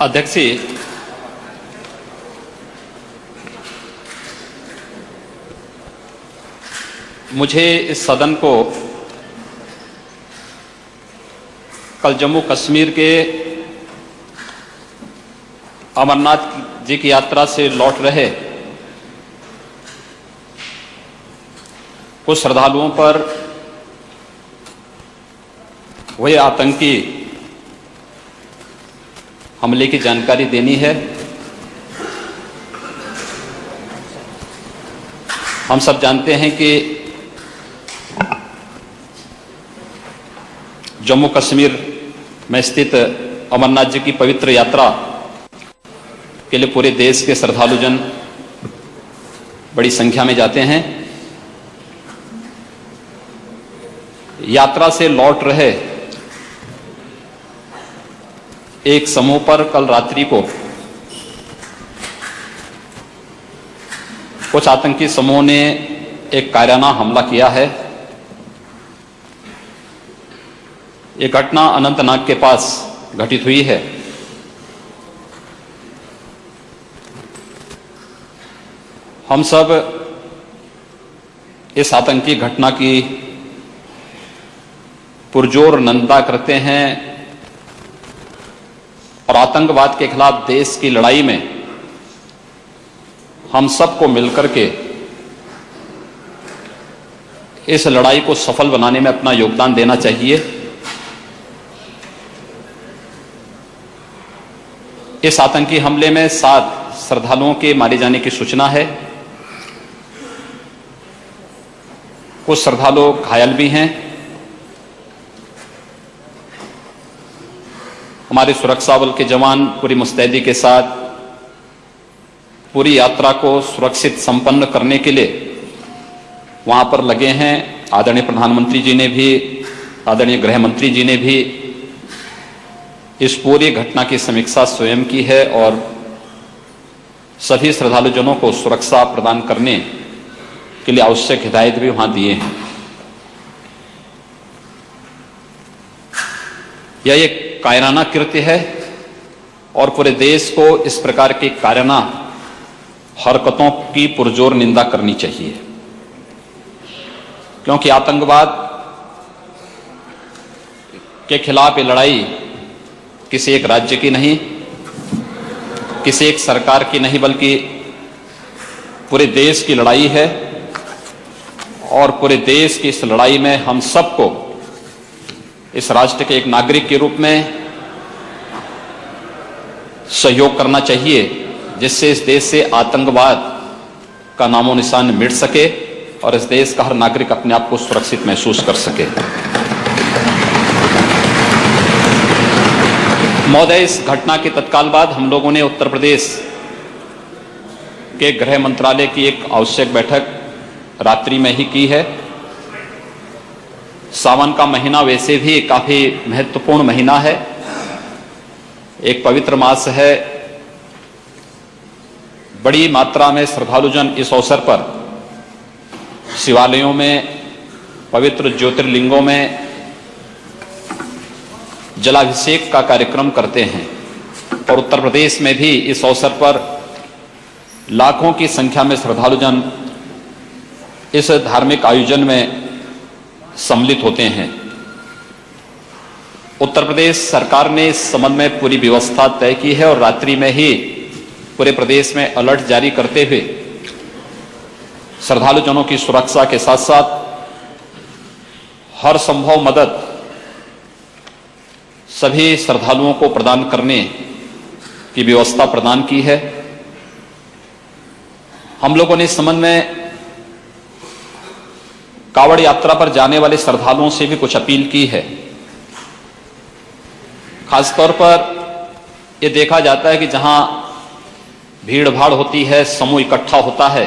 अध्यक्ष जी, मुझे इस सदन को कल जम्मू कश्मीर के अमरनाथ जी की यात्रा से लौट रहे कुछ श्रद्धालुओं पर हुए आतंकी हमले की जानकारी देनी है। हम सब जानते हैं कि जम्मू कश्मीर में स्थित अमरनाथ जी की पवित्र यात्रा के लिए पूरे देश के श्रद्धालुजन बड़ी संख्या में जाते हैं। यात्रा से लौट रहे एक समूह पर कल रात्रि को कुछ आतंकी समूह ने एक कायराना हमला किया है। ये घटना अनंतनाग के पास घटित हुई है। हम सब इस आतंकी घटना की पुरजोर निंदा करते हैं और आतंकवाद के खिलाफ देश की लड़ाई में हम सबको मिलकर के इस लड़ाई को सफल बनाने में अपना योगदान देना चाहिए। इस आतंकी हमले में 7 श्रद्धालुओं के मारे जाने की सूचना है। कुछ श्रद्धालु घायल भी हैं। हमारे सुरक्षा बल के जवान पूरी मुस्तैदी के साथ पूरी यात्रा को सुरक्षित संपन्न करने के लिए वहां पर लगे हैं। आदरणीय प्रधानमंत्री जी ने भी, आदरणीय गृह मंत्री जी ने भी इस पूरी घटना की समीक्षा स्वयं की है और सभी श्रद्धालुजनों को सुरक्षा प्रदान करने के लिए आवश्यक हिदायत भी वहां दिए हैं। यह एक कायराना कृत्य है और पूरे देश को इस प्रकार की कायराना हरकतों की पुरजोर निंदा करनी चाहिए, क्योंकि आतंकवाद के खिलाफ ये लड़ाई किसी एक राज्य की नहीं, किसी एक सरकार की नहीं, बल्कि पूरे देश की लड़ाई है। और पूरे देश की इस लड़ाई में हम सबको इस राष्ट्र के एक नागरिक के रूप में सहयोग करना चाहिए, जिससे इस देश से आतंकवाद का नामो निशान मिट सके और इस देश का हर नागरिक अपने आप को सुरक्षित महसूस कर सके। महोदय, इस घटना के तत्काल बाद हम लोगों ने उत्तर प्रदेश के गृह मंत्रालय की एक आवश्यक बैठक रात्रि में ही की है। सावन का महीना वैसे भी काफी महत्वपूर्ण महीना है, एक पवित्र मास है। बड़ी मात्रा में श्रद्धालुजन इस अवसर पर शिवालयों में, पवित्र ज्योतिर्लिंगों में जलाभिषेक का कार्यक्रम करते हैं और उत्तर प्रदेश में भी इस अवसर पर लाखों की संख्या में श्रद्धालुजन इस धार्मिक आयोजन में सम्मिलित होते हैं। उत्तर प्रदेश सरकार ने इस संबंध में पूरी व्यवस्था तय की है और रात्रि में ही पूरे प्रदेश में अलर्ट जारी करते हुए श्रद्धालुजनों की सुरक्षा के साथ साथ हर संभव मदद सभी श्रद्धालुओं को प्रदान करने की व्यवस्था प्रदान की है। हम लोगों ने इस संबंध में कावड़ यात्रा पर जाने वाले श्रद्धालुओं से भी कुछ अपील की है। खासतौर पर यह देखा जाता है कि जहां भीड़ भाड़ होती है, समूह इकट्ठा होता है,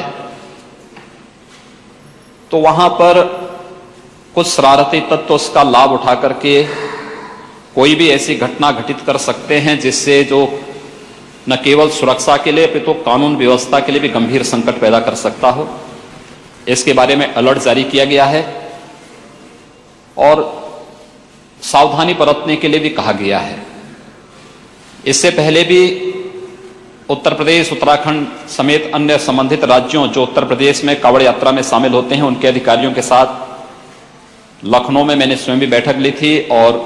तो वहां पर कुछ शरारती तत्व उसका लाभ उठा करके कोई भी ऐसी घटना घटित कर सकते हैं जिससे जो न केवल सुरक्षा के लिए अपितु कानून व्यवस्था के लिए भी गंभीर संकट पैदा कर सकता हो। इसके बारे में अलर्ट जारी किया गया है और सावधानी बरतने के लिए भी कहा गया है। इससे पहले भी उत्तर प्रदेश, उत्तराखंड समेत अन्य संबंधित राज्यों जो उत्तर प्रदेश में कांवड़ यात्रा में शामिल होते हैं, उनके अधिकारियों के साथ लखनऊ में मैंने स्वयं भी बैठक ली थी और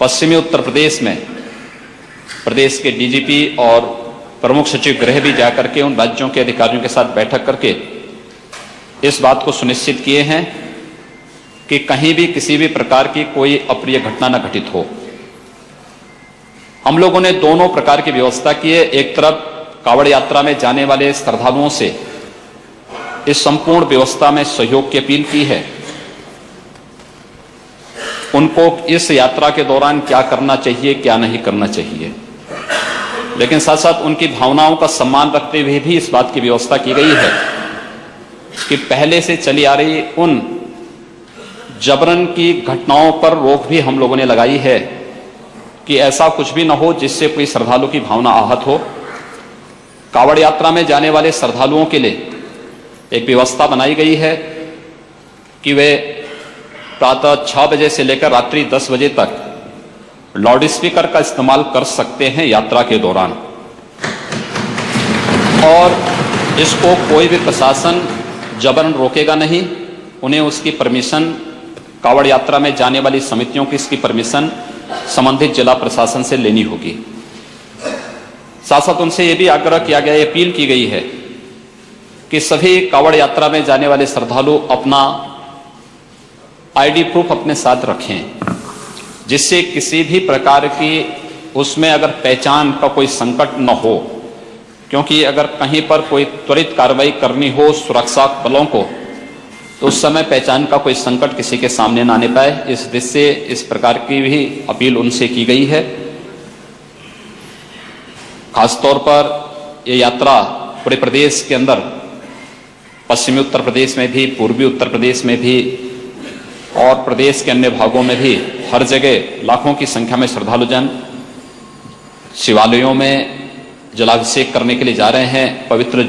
पश्चिमी उत्तर प्रदेश में प्रदेश के डीजीपी और प्रमुख सचिव गृह भी जाकर के उन राज्यों के अधिकारियों के साथ बैठक करके इस बात को सुनिश्चित किए हैं कि कहीं भी किसी भी प्रकार की कोई अप्रिय घटना न घटित हो। हम लोगों ने दोनों प्रकार की व्यवस्था की है। एक तरफ कांवड़ यात्रा में जाने वाले श्रद्धालुओं से इस संपूर्ण व्यवस्था में सहयोग की अपील की है। उनको इस यात्रा के दौरान क्या करना चाहिए, क्या नहीं करना चाहिए, लेकिन साथ साथ उनकी भावनाओं का सम्मान रखते हुए भी इस बात की व्यवस्था की गई है कि पहले से चली आ रही उन जबरन की घटनाओं पर रोक भी हम लोगों ने लगाई है कि ऐसा कुछ भी न हो जिससे कोई श्रद्धालु की भावना आहत हो। कांवड़ यात्रा में जाने वाले श्रद्धालुओं के लिए एक व्यवस्था बनाई गई है कि वे प्रातः 6 बजे से लेकर रात्रि 10 बजे तक लाउड स्पीकर का इस्तेमाल कर सकते हैं यात्रा के दौरान, और इसको कोई भी प्रशासन जबरन रोकेगा नहीं। उन्हें उसकी परमिशन, कांवड़ यात्रा में जाने वाली समितियों की इसकी परमिशन संबंधित जिला प्रशासन से लेनी होगी। साथ साथ उनसे यह भी आग्रह किया गया, अपील की गई है कि सभी कांवड़ यात्रा में जाने वाले श्रद्धालु अपना आईडी प्रूफ अपने साथ रखें, जिससे किसी भी प्रकार की उसमें अगर पहचान का कोई संकट न हो, क्योंकि अगर कहीं पर कोई त्वरित कार्रवाई करनी हो सुरक्षा बलों को, तो उस समय पहचान का कोई संकट किसी के सामने न आने पाए। इस दृष्टि से इस प्रकार की भी अपील उनसे की गई है। खासतौर पर ये यात्रा पूरे प्रदेश के अंदर, पश्चिमी उत्तर प्रदेश में भी, पूर्वी उत्तर प्रदेश में भी और प्रदेश के अन्य भागों में भी हर जगह लाखों की संख्या में श्रद्धालुजन शिवालयों में जलाभिषेक करने के लिए जा रहे हैं। पवित्र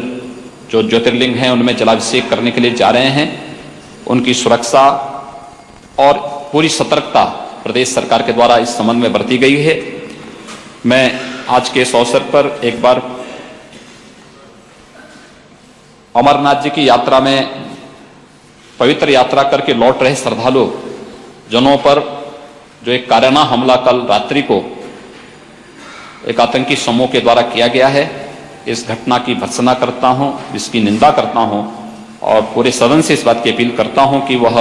जो ज्योतिर्लिंग हैं उनमें जलाभिषेक करने के लिए जा रहे हैं। उनकी सुरक्षा और पूरी सतर्कता प्रदेश सरकार के द्वारा इस संबंध में बरती गई है। मैं आज के इस अवसर पर एक बार अमरनाथ जी की यात्रा में पवित्र यात्रा करके लौट रहे श्रद्धालु जनों पर जो एक कायराना हमला कल रात्रि को एक आतंकी समूह के द्वारा किया गया है, इस घटना की भर्त्सना करता हूं, इसकी निंदा करता हूं और पूरे सदन से इस बात की अपील करता हूं कि वह